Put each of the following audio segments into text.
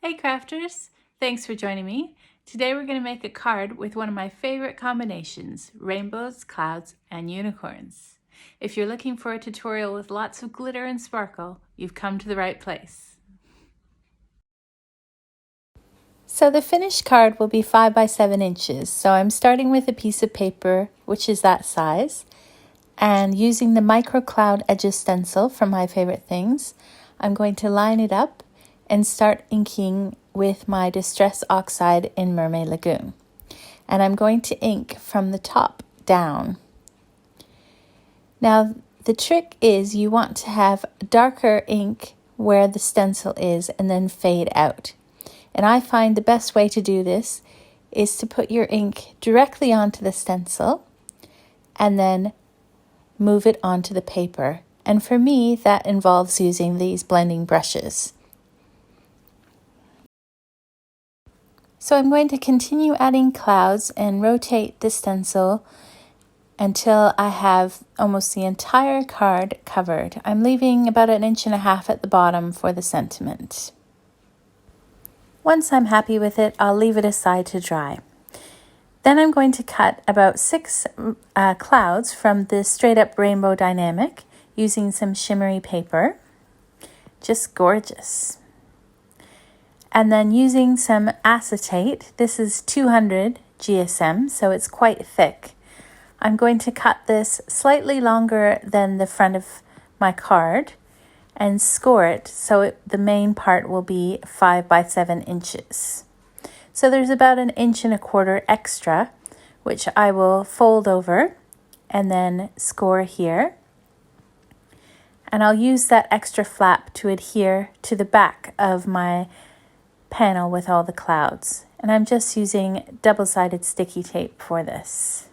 Hey crafters, thanks for joining me. Today we're going to make a card with one of my favorite combinations, rainbows, clouds, and unicorns. If you're looking for a tutorial with lots of glitter and sparkle, you've come to the right place. So the finished card will be 5 by 7 inches. So I'm starting with a piece of paper, which is that size, and using the micro cloud edges stencil from My Favorite Things, I'm going to line it up and start inking with my Distress Oxide in Mermaid Lagoon. And I'm going to ink from the top down. Now the trick is you want to have darker ink where the stencil is and then fade out. And I find the best way to do this is to put your ink directly onto the stencil and then move it onto the paper. And for me, that involves using these blending brushes. So I'm going to continue adding clouds and rotate the stencil until I have almost the entire card covered. I'm leaving about 1.5 inches at the bottom for the sentiment. Once I'm happy with it, I'll leave it aside to dry. Then I'm going to cut about 6 clouds from this straight up Rainbow Dynamic using some shimmery paper. Just gorgeous. And then using some acetate, this is 200 GSM, so it's quite thick. I'm going to cut this slightly longer than the front of my card and score it so the main part will be 5 by 7 inches. So there's about 1.25 inches extra, which I will fold over and then score here. And I'll use that extra flap to adhere to the back of my panel with all the clouds. And I'm just using double-sided sticky tape for this.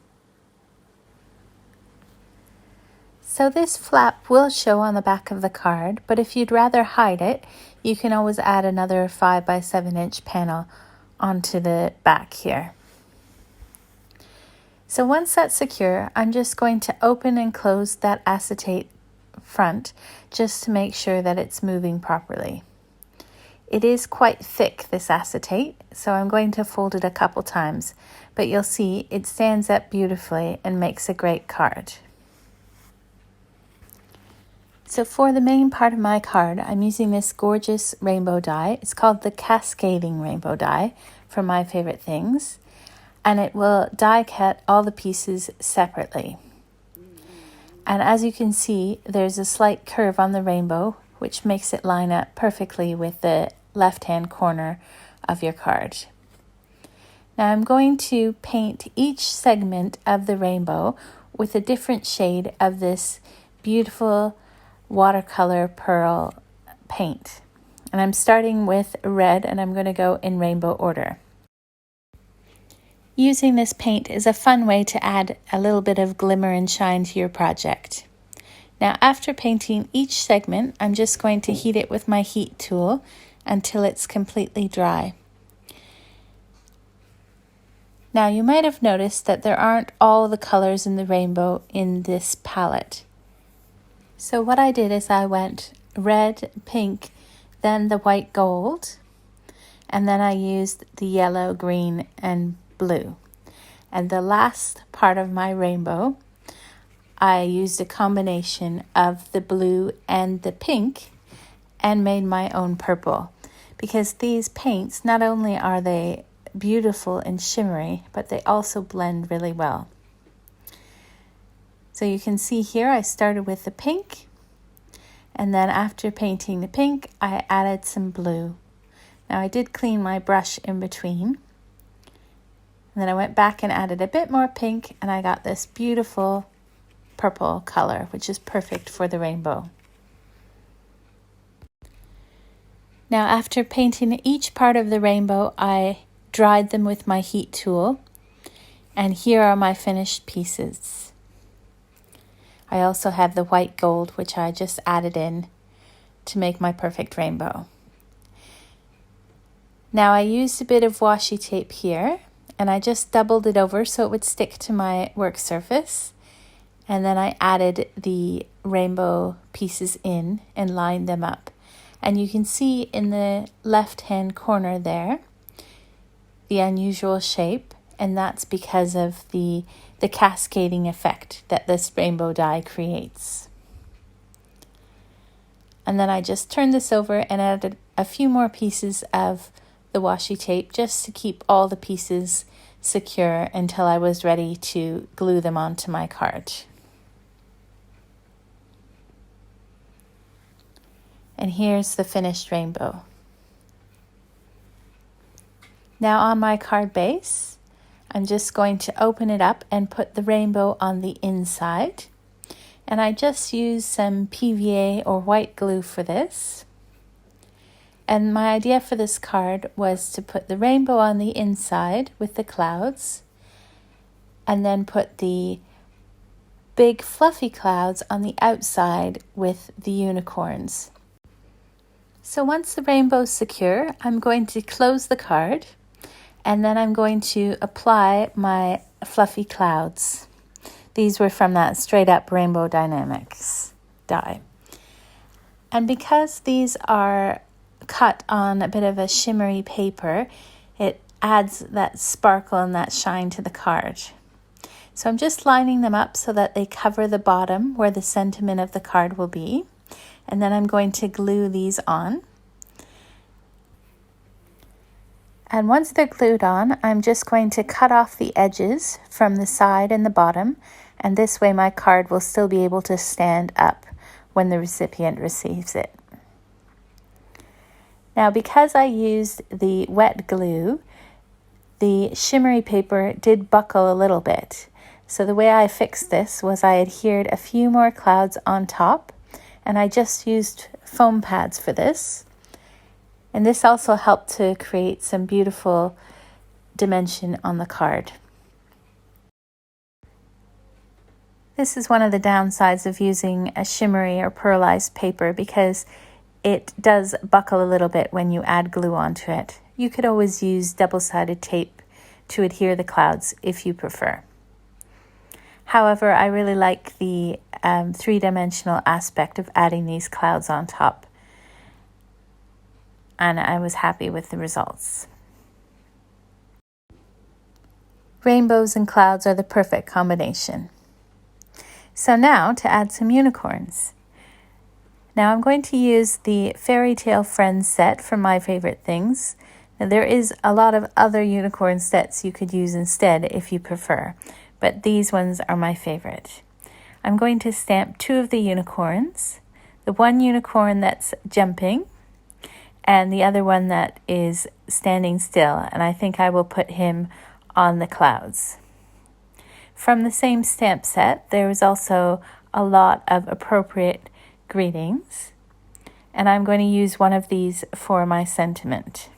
So this flap will show on the back of the card, but if you'd rather hide it, you can always add another 5 by 7 inch panel onto the back here. So once that's secure, I'm just going to open and close that acetate front just to make sure that it's moving properly. It is quite thick, this acetate, so I'm going to fold it a couple times, but you'll see it stands up beautifully and makes a great card. So for the main part of my card, I'm using this gorgeous rainbow die. It's called the Cascading rainbow die from My Favorite Things, and it will die cut all the pieces separately. And as you can see, there's a slight curve on the rainbow, which makes it line up perfectly with the left-hand corner of your card. Now I'm going to paint each segment of the rainbow with a different shade of this beautiful watercolor pearl paint. And I'm starting with red, and I'm going to go in rainbow order. Using this paint is a fun way to add a little bit of glimmer and shine to your project. Now after painting each segment, I'm just going to heat it with my heat tool until it's completely dry. Now you might have noticed that there aren't all the colors in the rainbow in this palette. So what I did is I went red, pink, then the white gold, and then I used the yellow, green, and blue. And the last part of my rainbow, I used a combination of the blue and the pink and made my own purple. Because these paints, not only are they beautiful and shimmery, but they also blend really well. So you can see here I started with the pink, and then after painting the pink, I added some blue. Now I did clean my brush in between. And then I went back and added a bit more pink, and I got this beautiful purple color, which is perfect for the rainbow. Now after painting each part of the rainbow, I dried them with my heat tool, and here are my finished pieces. I also have the white gold, which I just added in to make my perfect rainbow. Now I used a bit of washi tape here, and I just doubled it over so it would stick to my work surface. And then I added the rainbow pieces in and lined them up. And you can see in the left-hand corner there the unusual shape, and that's because of the cascading effect that this rainbow dye creates. And then I just turned this over and added a few more pieces of the washi tape just to keep all the pieces secure until I was ready to glue them onto my card. And here's the finished rainbow. Now on my card base, I'm just going to open it up and put the rainbow on the inside. And I just used some PVA or white glue for this. And my idea for this card was to put the rainbow on the inside with the clouds, and then put the big fluffy clouds on the outside with the unicorns. So once the rainbow's secure, I'm going to close the card, and then I'm going to apply my fluffy clouds. These were from that Straight Up Rainbow Dynamics die. And because these are cut on a bit of a shimmery paper, it adds that sparkle and that shine to the card. So I'm just lining them up so that they cover the bottom where the sentiment of the card will be. And then I'm going to glue these on. And once they're glued on, I'm just going to cut off the edges from the side and the bottom, and this way my card will still be able to stand up when the recipient receives it. Now, because I used the wet glue, the shimmery paper did buckle a little bit. So the way I fixed this was I adhered a few more clouds on top, and I just used foam pads for this. And this also helped to create some beautiful dimension on the card. This is one of the downsides of using a shimmery or pearlized paper, because it does buckle a little bit when you add glue onto it. You could always use double-sided tape to adhere the clouds if you prefer. However, I really like the three-dimensional aspect of adding these clouds on top, and I was happy with the results. Rainbows and clouds are the perfect combination. So now to add some unicorns. Now I'm going to use the Fairy Tale Friends set from My Favorite Things. Now there is a lot of other unicorn sets you could use instead if you prefer, but these ones are my favorite. I'm going to stamp 2 of the unicorns, the one unicorn that's jumping and the other one that is standing still, and I think I will put him on the clouds. From the same stamp set, there is also a lot of appropriate greetings, and I'm going to use one of these for my sentiment.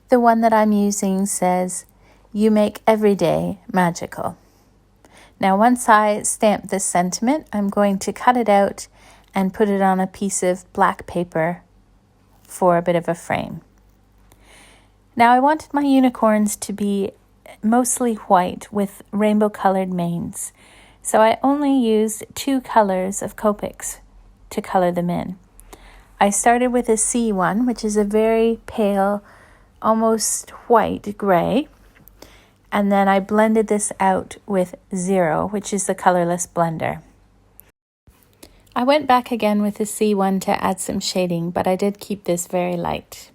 The one that I'm using says, "You make every day magical." Now once I stamp this sentiment, I'm going to cut it out and put it on a piece of black paper for a bit of a frame. Now I wanted my unicorns to be mostly white with rainbow colored manes. So I only used 2 colors of Copics to color them in. I started with a C1, which is a very pale, almost white gray. And then I blended this out with 0, which is the colorless blender. I went back again with the C1 to add some shading, but I did keep this very light.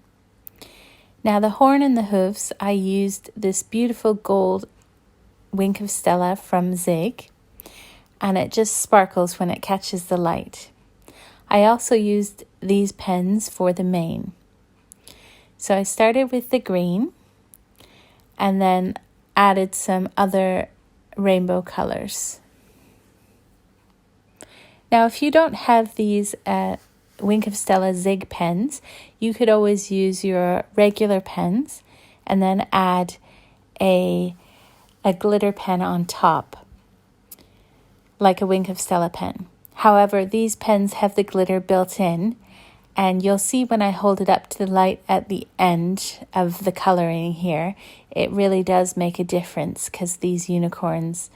Now the horn and the hooves, I used this beautiful gold Wink of Stella from Zig, and it just sparkles when it catches the light. I also used these pens for the mane. So I started with the green and then added some other rainbow colors. Now if you don't have these Wink of Stella Zig pens, you could always use your regular pens and then add a glitter pen on top, like a Wink of Stella pen. However, these pens have the glitter built in, and you'll see when I hold it up to the light at the end of the coloring here, it really does make a difference because these unicorns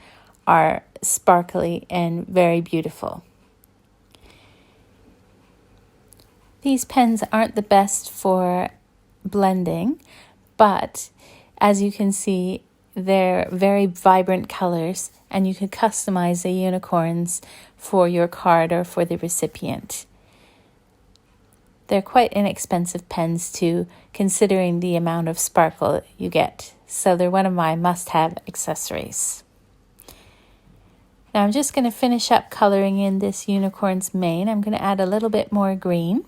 are sparkly and very beautiful. These pens aren't the best for blending, but as you can see, they're very vibrant colors and you could customize the unicorns for your card or for the recipient. They're quite inexpensive pens too, considering the amount of sparkle you get. So they're one of my must-have accessories. Now I'm just going to finish up coloring in this unicorn's mane. I'm going to add a little bit more green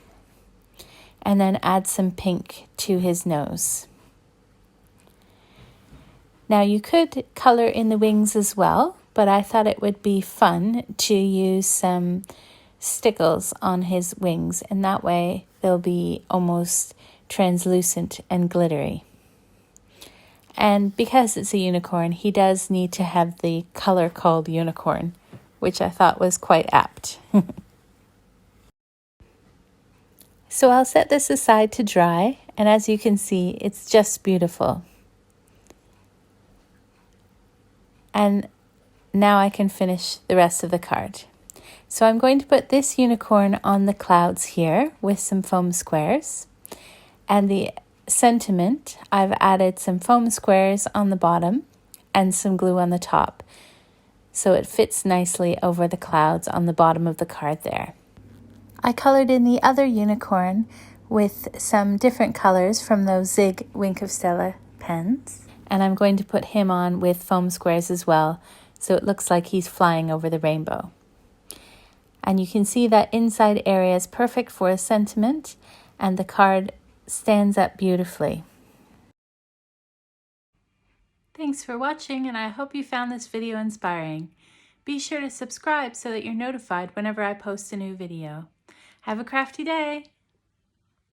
and then add some pink to his nose. Now you could color in the wings as well, but I thought it would be fun to use some stickles on his wings, and that way they'll be almost translucent and glittery. And because it's a unicorn, he does need to have the color called unicorn, which I thought was quite apt. So I'll set this aside to dry, and as you can see, it's just beautiful. And now I can finish the rest of the card. So I'm going to put this unicorn on the clouds here with some foam squares. And the sentiment, I've added some foam squares on the bottom and some glue on the top. So it fits nicely over the clouds on the bottom of the card there. I colored in the other unicorn with some different colors from those Zig Wink of Stella pens. And I'm going to put him on with foam squares as well, so it looks like he's flying over the rainbow. And you can see that inside area is perfect for a sentiment, and the card stands up beautifully. Thanks for watching, and I hope you found this video inspiring. Be sure to subscribe so that you're notified whenever I post a new video. Have a crafty day!